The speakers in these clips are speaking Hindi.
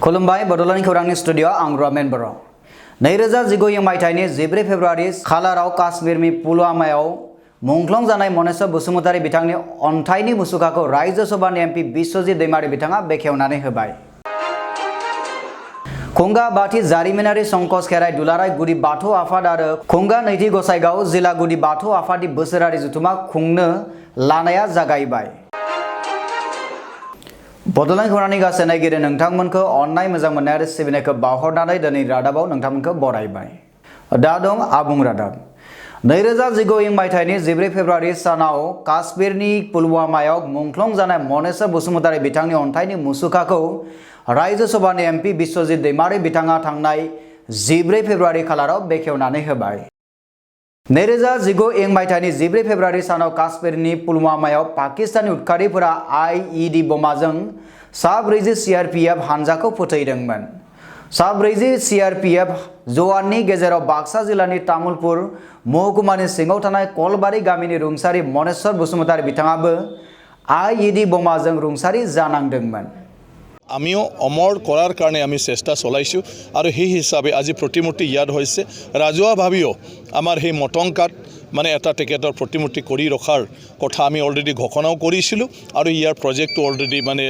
खुलुमबाय बड'लेण्ड खौरांनि स्टुडिअ आं रमेन बर'। 2019 मायथाइनि 14 फेब्रुआरि खालाराव काश्मीरनि पुलवामायाव मुंख्लं जानाय मनेश्वर बसुमतारी बिथांनि अन्थाइनि मुसुखाखौ रायजो सभानि एमपि बिश्वजित दैमारी बिथाङा बेखेवनानै होबाय। खुंगा बाथि जारिमिनारि संकस खेराइ दुलाराय गुदि बाथौ आफाद आरो खुंगा नैथि गसाइगाव जिल्ला गुदि बाथौ आफादनि बोसोरारि जथुमा खुंनो लानाया जागायबाय। बड'लेण्ड खौरांनि गासै नायगिरि नोंथांमोनखौ अननाय मोजां मोननाय आरो सिबिनायखौ बावहरनानै दिनै रादाबाव नोंथांमोनखौ बरायबाय। दा दं आबुं रादाब। 2019 मायथाइनि 14 फेब्रुआरि सानाव काश्मीरनि पुलवामायाव मुंख्लं जानाय मनेश्वर बसुमतारी बिथांनि अन्थाइनि मुसुखाखौ रायजो सभानि एमपि बिश्वजित दैमारी बिथाङा थांनाय 14 फेब्रुआरि खालाराव बेखेवनानै होबाय। 2019 मायथाइनि 14 फेब्रुआरि सानाव काश्मीरनि पुलवामायाव पाकिस्तानी उदखारिफोरा आईईडी बमाजों सा-40 सीआरपीएफ हानजाखौ फोथैदोंमोन। सा-40 सीआरपीएफ जवाननि गेजेराव बाक्सा जिल्लानि तामुलपुर महकुमानि सिङाव थानाय कलबारी गामिनि रुंसारि मनेश्वर बसुमतारी बिथाङाबो आईईडी बमाजों रुंसारि जानांदोंमोन। आमिও अमर करार कारणे आमी चेष्टा चलाइছোঁ আৰু সেই হিচাপে আজি প্ৰতিমূৰ্তি ইয়াত হৈছে ৰাজহুৱাভাৱেও আমাৰ সেই মটংকাত মানে এটা টিকেটৰ প্ৰতিমূৰ্তি কৰি ৰখাৰ কথা আমি অলৰেডি ঘোষণাও কৰিছিলোঁ আৰু ইয়াৰ প্ৰজেক্টটো অলৰেডি মানে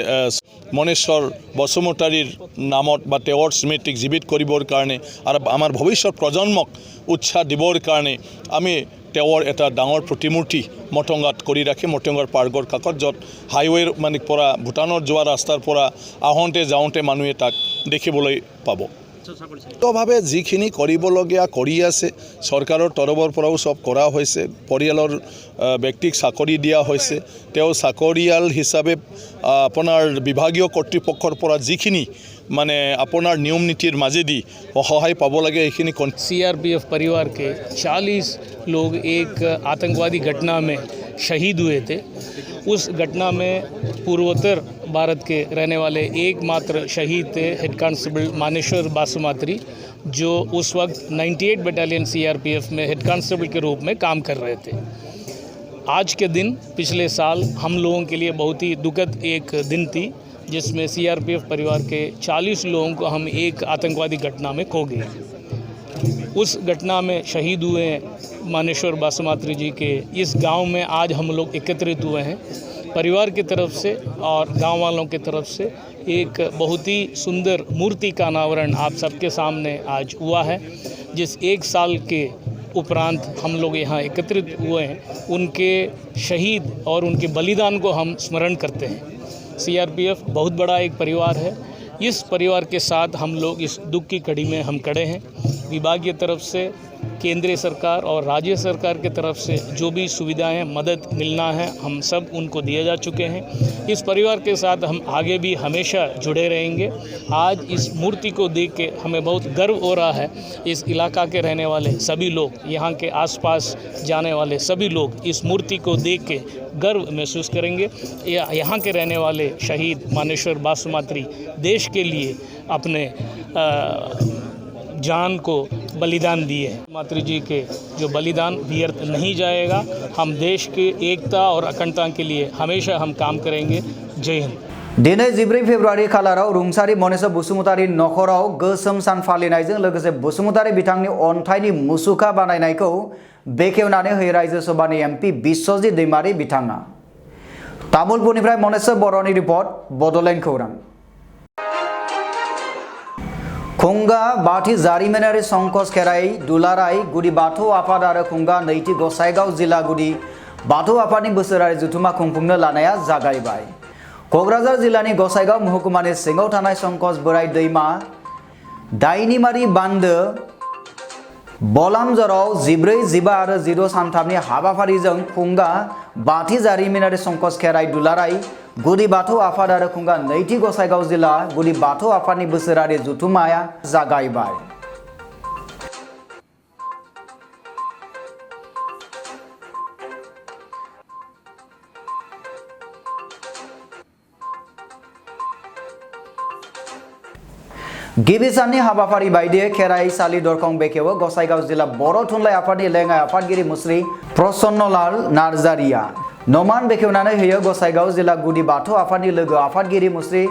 মনেশ্বৰ বসুমতাৰীৰ নামত বা তেওঁৰ স্মৃতিক জীৱিত কৰিবৰ কাৰণে আৰু আমাৰ ভৱিষ্যত প্ৰজন্মক উৎসাহ দিবৰ কাৰণে আমি তেওঁৰ এটা ডাঙৰ প্ৰতিমূৰ্তি মটংগাত কৰি ৰাখি মটংগাৰ পাৰ্কৰ কাষত য'ত হাইৱেৰ মানে পৰা ভূটানৰ যোৱা ৰাস্তাৰ পৰা আহোঁতে যাওঁতে মানুহে তাক দেখিবলৈ পাব। ভাৱে যিখিনি কৰিবলগীয়া কৰি আছে চৰকাৰৰ তৰফৰ পৰাও চব কৰা হৈছে। পৰিয়ালৰ ব্যক্তিক চাকৰি দিয়া হৈছে। তেওঁ চাকৰিয়াল হিচাপে আপোনাৰ বিভাগীয় কৰ্তৃপক্ষৰ পৰা যিখিনি মানে আপোনাৰ নিয়ম নীতিৰ মাজেদি সহায় पाब लगे। सीआरपीएफ परिवार के 40 लोग एक आतंकवादी घटना में शहीद हुए थे। उस घटना में पूर्वोत्तर भारत के रहने वाले एकमात्र शहीद थे हेड कांस्टेबल मानेश्वर बासुमात्री, जो उस वक्त 98 बटालियन सीआरपीएफ में हेड कांस्टेबल के रूप में काम कर रहे थे। आज के दिन पिछले साल हम लोगों के लिए बहुत ही दुखद एक दिन थी, जिसमें सीआरपीएफ परिवार के 40 लोगों को हम एक आतंकवादी घटना में खो गए। उस घटना में शहीद हुए मानेश्वर बासुमात्री जी के इस गांव में आज हम लोग एकत्रित हुए हैं। परिवार की तरफ से और गांव वालों की तरफ से एक बहुत ही सुंदर मूर्ति का अनावरण आप सबके सामने आज हुआ है। जिस एक साल के उपरांत हम लोग यहाँ एकत्रित हुए हैं, उनके शहीद और उनके बलिदान को हम स्मरण करते हैं। सीआरपीएफ बहुत बड़ा एक परिवार है। इस परिवार के साथ हम लोग इस दुख की कड़ी में हम खड़े हैं। विभाग की तरफ से, केंद्रीय सरकार और राज्य सरकार की तरफ से जो भी सुविधाएं मदद मिलना है हम सब उनको दिए जा चुके हैं। इस परिवार के साथ हम आगे भी हमेशा जुड़े रहेंगे। आज इस मूर्ति को देख के हमें बहुत गर्व हो रहा है। इस इलाका के रहने वाले सभी लोग, यहाँ के आसपास जाने वाले सभी लोग इस मूर्ति को देख के गर्व महसूस करेंगे। यहाँ के रहने वाले शहीद मानेश्वर बासुमात्री देश के लिए अपने जान को बलिदान दिए हैं। मातृ जी के जो बलिदान व्यर्थ नहीं जाएगा। हम देश की एकता और अखंडता के लिए हमेशा हम काम करेंगे। जय हिंद। दिनै 14 फेब्रुआरि खालाराव रुंसारि मनेश्वर बसुमतारी नखराव गोसोम सान फालिनायजों लोगोसे बसुमतारी बिथांनि अन्थाइनि मुसुखा बानायनायखौ बेखेवनानै होयो रायजो सभानि एमपि बिश्वजित दैमारी बिथाङा। तामुलपुरनिफ्राय मनेश्वर बर'नि रिपर्ट, बड'लेण्ड खौरां। खुंगा बाथि जारिमिनारि संकस खेराइ दुलाराय गुदि बाथौ आफाद आरो खुंगा नैथि गसाइगाव जिल्ला गुदि बाथौ आफादनि बोसोरारि जथुमा खुंफुंनो लानाया जागायबाय। क'क्राझार जिल्लानि गसाइगाव महकुमानि सिङाव थानाय संकस बोराइ दैमा दायनिमारि बान्दो बलामजराव 14, 15 आरो 16 सानथामनि हाबाफारिजों खुंगा बाथि जारिमिनारि संकस खेराइ दुलाराय गुदि बाथौ आफाद आरो खुंगा नैथि गसाइगाव जिल्ला गुदि बाथौ आफादनि बोसोरारि जथुमाया जागायबाय। गिबि साननि हाबाफारि बायदियै खेराइसालि दरखं बेखेवो गसाइगाव जिल्ला बर' थुनलाइ आफादनि लेङाइ आफादगिरि मुस्रि प्रसन्नलाल नार्जारिया। नमान बेखेवनानै होयो गसाइगाव जिल्ला गुदि बाथौ आफादनि लोगो आफादगिरि मुस्रि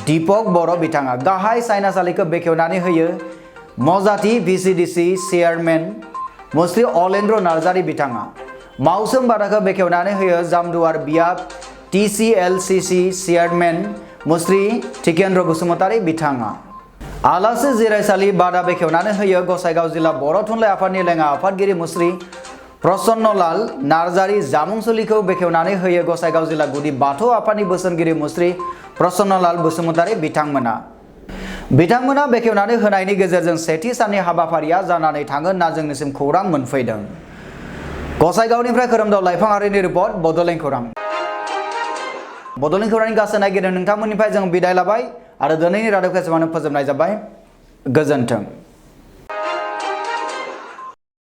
दीपक बर' बिथाङा। गाहाय साइनासालिखौ बेखेवनानै होयो मजाति VCDC चेयारमेन मुस्रि अलेन्द्र नार्जारि बिथाङा। मावसोम बादाखौ बेखेवनानै होयो जामदुवार बियाब TCLCC चेयारमेन मुस्रि टिकेन्द्र बसुमतारि बिथाङा। आलासि जिरायसालि बादा बेखेवनानै होयो गसाइगाव जिल्ला बर' थुनलाइ आफादनि लेङा आफादगिरि मुस्रि प्रसन्नलाल नार्जारि। जामुंसुलिखौ बेखेवनानै होयो गसाइगाव जिल्ला गुदि बाथौ आफादनि बोसोनगिरि मुस्रि प्रसन्नलाल बसुमतारि बिथांमोना बेखेवनानै होनायनि गेजेरजों सेथि साननि हाबाफारिया जानानै थाङो होनना जोंनिसिम खौरां मोनफैदों। गसाइगावनिफ्राय खोरोमदाव लाइफाङारिनि रिपर्ट बड'लेण्ड खौरां। बड'लेण्ड खौरांनि गासै नायगिरनो नोंथांमोननिफ्राय जों बिदाय लाबाय आरो दिनैनि रादाबखौ एसेबांनो फोजोबनाय जाबाय। गोजोन्थों।